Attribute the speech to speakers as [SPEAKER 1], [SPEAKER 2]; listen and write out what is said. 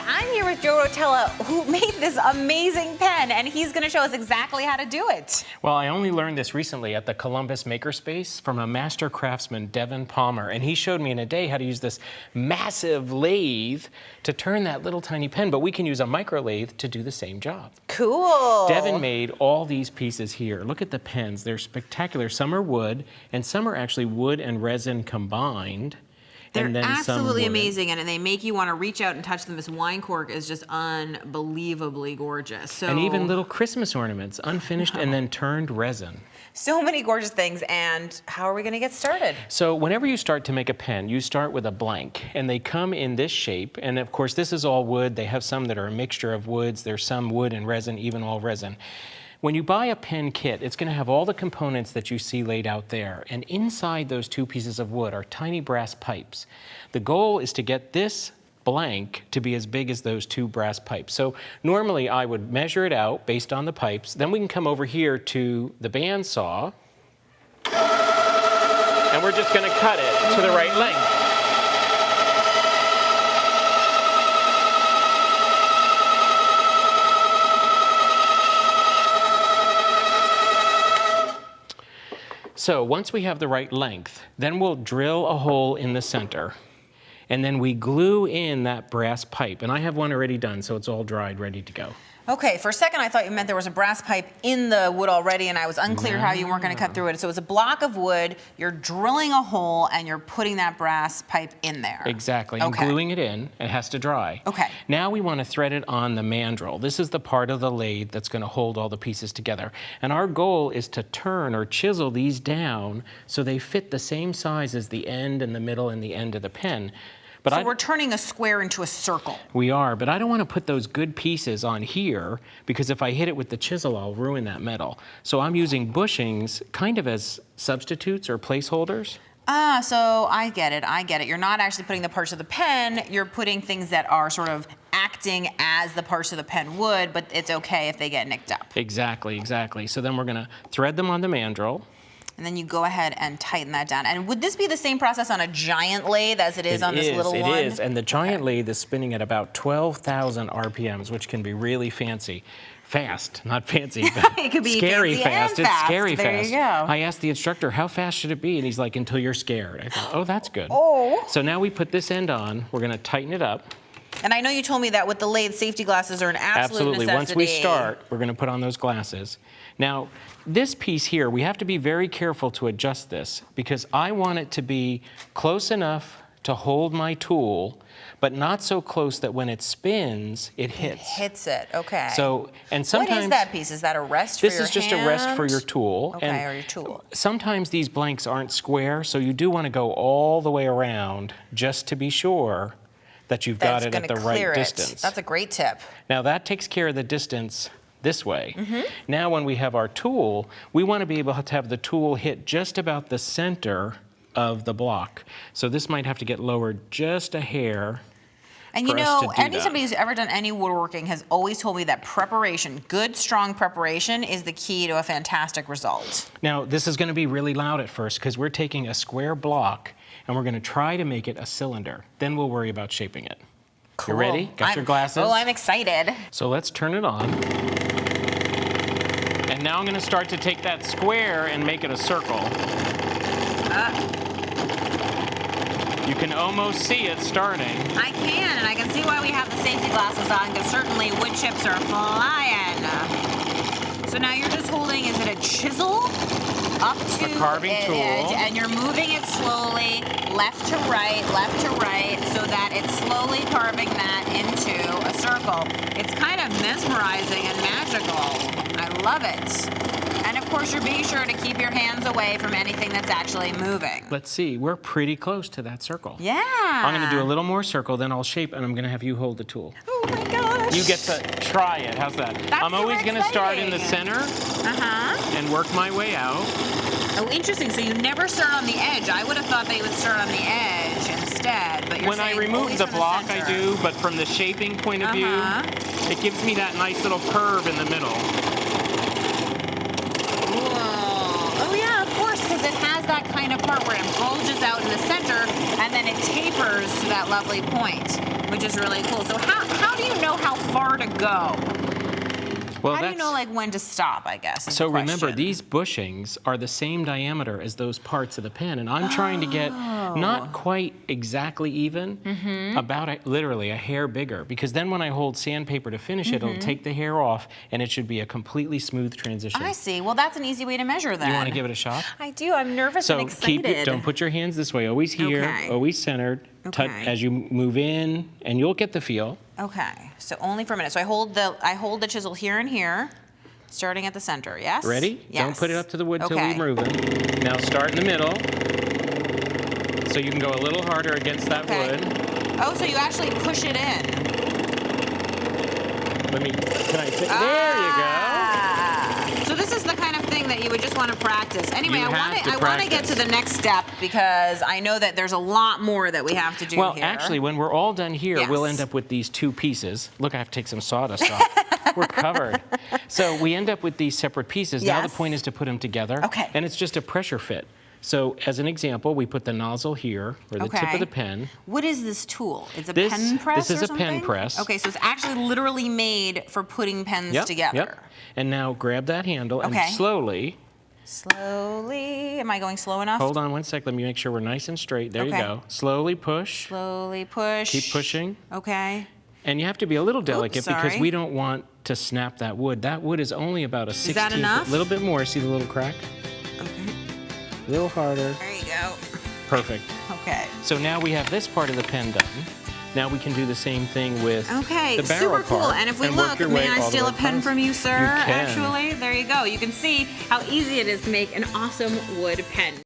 [SPEAKER 1] I'm here with Joe Rotella, who made this amazing pen, and he's going to show us exactly how to do it.
[SPEAKER 2] Well, I only learned this recently at the Columbus Makerspace from a master craftsman, Devin Palmer, and he showed me in a day how to use this massive lathe to turn that little tiny pen, but we can use a micro lathe to do the same job.
[SPEAKER 1] Cool.
[SPEAKER 2] Devin made all these pieces here. Look at the pens. They're spectacular. Some are wood, and some are actually wood and resin combined.
[SPEAKER 1] They're
[SPEAKER 2] and then
[SPEAKER 1] absolutely
[SPEAKER 2] some
[SPEAKER 1] amazing, and they make you want to reach out and touch them. This wine cork is just unbelievably gorgeous. So,
[SPEAKER 2] and even little Christmas ornaments, unfinished and then turned resin.
[SPEAKER 1] so many gorgeous things, and how are we going to get started?
[SPEAKER 2] So whenever you start to make a pen, you start with a blank, and they come in this shape, and of course this is all wood. They have some that are a mixture of woods. There's some wood and resin, even all resin. When you buy a pen kit, it's going to have all the components that you see laid out there, and inside those two pieces of wood are tiny brass pipes. The goal is to get this blank to be as big as those two brass pipes. So normally I would measure it out based on the pipes. Then we can come over here to the bandsaw, and we're just going to cut it to the right length. So once we have the right length, then we'll drill a hole in the center, and then we glue in that brass pipe. And I have one already done, so it's all dried, ready to go.
[SPEAKER 1] Okay, for a second I thought you meant there was a brass pipe in the wood already, and I was unclear how you weren't going to cut through it. So it's a block of wood, you're drilling a hole, and you're putting that brass pipe in there.
[SPEAKER 2] Exactly, and gluing it in. It has to dry.
[SPEAKER 1] Okay.
[SPEAKER 2] Now we want to thread it on the mandrel. This is the part of the lathe that's going to hold all the pieces together. And our goal is to turn or chisel these down so they fit the same size as the end and the middle and the end of the pen. But
[SPEAKER 1] so we're turning a square into a circle.
[SPEAKER 2] We are, but I don't want to put those good pieces on here because if I hit it with the chisel, I'll ruin that metal. So I'm using bushings kind of as substitutes or placeholders.
[SPEAKER 1] Ah, so I get it. You're not actually putting the parts of the pen, you're putting things that are sort of acting as the parts of the pen would, but it's okay if they get nicked up.
[SPEAKER 2] Exactly, exactly. So then we're going to thread them on the mandrel.
[SPEAKER 1] And then you go ahead and tighten that down. And would this be the same process on a giant lathe as it is on this little one?
[SPEAKER 2] It is, and the giant lathe is spinning at about 12,000 RPMs, which can be really fancy. Fast, not fancy, but
[SPEAKER 1] it could be
[SPEAKER 2] scary fast.
[SPEAKER 1] And
[SPEAKER 2] It's scary
[SPEAKER 1] there
[SPEAKER 2] fast.
[SPEAKER 1] You go.
[SPEAKER 2] I asked the instructor, how fast should it be? And he's like, until you're scared. I thought, oh, that's good.
[SPEAKER 1] Oh.
[SPEAKER 2] So now we put this end on. We're going to tighten it up.
[SPEAKER 1] And I know you told me that with the lathe, safety glasses are an absolute necessity.
[SPEAKER 2] Once we start, we're going to put on those glasses. Now, this piece here, we have to be very careful to adjust this because I want it to be close enough to hold my tool, but not so close that when it spins, it hits.
[SPEAKER 1] It hits it, okay.
[SPEAKER 2] So, and sometimes...
[SPEAKER 1] What is that piece? Is that a rest for your hand?
[SPEAKER 2] This is just a rest for your tool.
[SPEAKER 1] Okay,
[SPEAKER 2] and
[SPEAKER 1] or your tool.
[SPEAKER 2] Sometimes these blanks aren't square, so you do want to go all the way around just to be sure that you've got it at the right distance.
[SPEAKER 1] That's a great tip.
[SPEAKER 2] Now that takes care of the distance this way. Now when we have our tool, we want to be able to have the tool hit just about the center of the block. So this might have to get lowered just a hair.
[SPEAKER 1] And you know, anybody who's ever done any woodworking has always told me that preparation, good, strong preparation, is the key to a fantastic result.
[SPEAKER 2] Now, this is going to be really loud at first because we're taking a square block and we're going to try to make it a cylinder. Then we'll worry about shaping it.
[SPEAKER 1] Cool.
[SPEAKER 2] You ready? Got your glasses?
[SPEAKER 1] Oh, I'm excited.
[SPEAKER 2] So let's turn it on. And now I'm going to start to take that square and make it a circle. You can almost see it starting.
[SPEAKER 1] I can, and I can see why we have the safety glasses on, because certainly wood chips are flying. So now you're just holding, is it a chisel? Up to
[SPEAKER 2] a carving tool.
[SPEAKER 1] And you're moving it slowly, left to right, so that it's slowly carving that into a circle. It's kind of mesmerizing and magical. I love it. And of course, you're being sure to keep your hands away from anything that's actually moving.
[SPEAKER 2] Let's see, we're pretty close to that circle.
[SPEAKER 1] Yeah.
[SPEAKER 2] I'm going to do a little more circle, then I'll shape, and I'm going to have you hold the tool.
[SPEAKER 1] Oh my gosh.
[SPEAKER 2] You get to try it. How's that? I'm always going to start in the center and work my way out.
[SPEAKER 1] Oh, interesting. So you never start on the edge. I would have thought they would start on the edge instead. But you're
[SPEAKER 2] when I
[SPEAKER 1] saying
[SPEAKER 2] remove the block,
[SPEAKER 1] center.
[SPEAKER 2] I do, but from the shaping point of view, it gives me that nice little curve in the middle.
[SPEAKER 1] That kind of part where it bulges out in the center and then it tapers to that lovely point, which is really cool. So how do you know how far to go?
[SPEAKER 2] Well,
[SPEAKER 1] How do you know like when to stop, I guess, is
[SPEAKER 2] so
[SPEAKER 1] the
[SPEAKER 2] remember,
[SPEAKER 1] question.
[SPEAKER 2] these bushings are the same diameter as those parts of the pen, and I'm trying to get not quite exactly even, about literally a hair bigger, because then when I hold sandpaper to finish it, it'll take the hair off, and it should be a completely smooth transition.
[SPEAKER 1] I see. Well, that's an easy way to measure that.
[SPEAKER 2] You want to give it a shot?
[SPEAKER 1] I do. I'm nervous
[SPEAKER 2] So
[SPEAKER 1] and excited.
[SPEAKER 2] keep it, don't put your hands this way, always here,
[SPEAKER 1] Okay.
[SPEAKER 2] always centered.
[SPEAKER 1] Okay.
[SPEAKER 2] As you move in, and you'll get the feel.
[SPEAKER 1] Okay. So only for a minute. So I hold the chisel here and here, starting at the center. Yes.
[SPEAKER 2] Ready?
[SPEAKER 1] Yes.
[SPEAKER 2] Don't put it up to the wood till
[SPEAKER 1] Okay.
[SPEAKER 2] we're moving. Now start in the middle. So you can go a little harder against that
[SPEAKER 1] Okay.
[SPEAKER 2] wood.
[SPEAKER 1] Oh, so you actually push it in.
[SPEAKER 2] Can I say? There you go.
[SPEAKER 1] So this is the kind of thing that you would just want to practice. Anyway,
[SPEAKER 2] You
[SPEAKER 1] I
[SPEAKER 2] have to
[SPEAKER 1] want to get to
[SPEAKER 2] practice.
[SPEAKER 1] the next step because I know that there's a lot more that we have to do
[SPEAKER 2] Well,
[SPEAKER 1] here.
[SPEAKER 2] actually, when we're all done here, we'll
[SPEAKER 1] Yes.
[SPEAKER 2] end up with these two pieces. Look, I have to take some sawdust off. We're covered. So we end up with these separate pieces. Now the
[SPEAKER 1] Yes.
[SPEAKER 2] point is to put them together.
[SPEAKER 1] Okay.
[SPEAKER 2] And it's just a pressure fit. So as an example, we put the nozzle here, or the tip
[SPEAKER 1] Okay.
[SPEAKER 2] of the pen.
[SPEAKER 1] What is this tool? It's a
[SPEAKER 2] This-
[SPEAKER 1] pen press
[SPEAKER 2] this is
[SPEAKER 1] or
[SPEAKER 2] a pen
[SPEAKER 1] something?
[SPEAKER 2] press.
[SPEAKER 1] Okay, so it's actually literally made for putting pens together.
[SPEAKER 2] Yep. And now grab that handle and
[SPEAKER 1] Okay.
[SPEAKER 2] slowly,
[SPEAKER 1] Slowly. Am I going slow enough?
[SPEAKER 2] hold on one sec, let me make sure we're nice and straight. There you
[SPEAKER 1] Okay.
[SPEAKER 2] go. Slowly push,
[SPEAKER 1] Slowly push.
[SPEAKER 2] keep pushing.
[SPEAKER 1] Okay.
[SPEAKER 2] And you have to be a little delicate because
[SPEAKER 1] sorry.
[SPEAKER 2] we don't want to snap that wood. That wood is only about a 16th.
[SPEAKER 1] that enough?
[SPEAKER 2] A little bit more. See the little crack?
[SPEAKER 1] Okay.
[SPEAKER 2] A little harder.
[SPEAKER 1] There you go.
[SPEAKER 2] Perfect.
[SPEAKER 1] Okay.
[SPEAKER 2] So now we have this part of the pen done. Now we can do the same thing with
[SPEAKER 1] Okay,
[SPEAKER 2] the barrel
[SPEAKER 1] super cool.
[SPEAKER 2] part
[SPEAKER 1] And if we
[SPEAKER 2] work
[SPEAKER 1] look,
[SPEAKER 2] your
[SPEAKER 1] may
[SPEAKER 2] way
[SPEAKER 1] I
[SPEAKER 2] all the
[SPEAKER 1] steal
[SPEAKER 2] way
[SPEAKER 1] a pen
[SPEAKER 2] across.
[SPEAKER 1] from you, sir?
[SPEAKER 2] You can.
[SPEAKER 1] Actually, there you go. You can see how easy it is to make an awesome wood pen.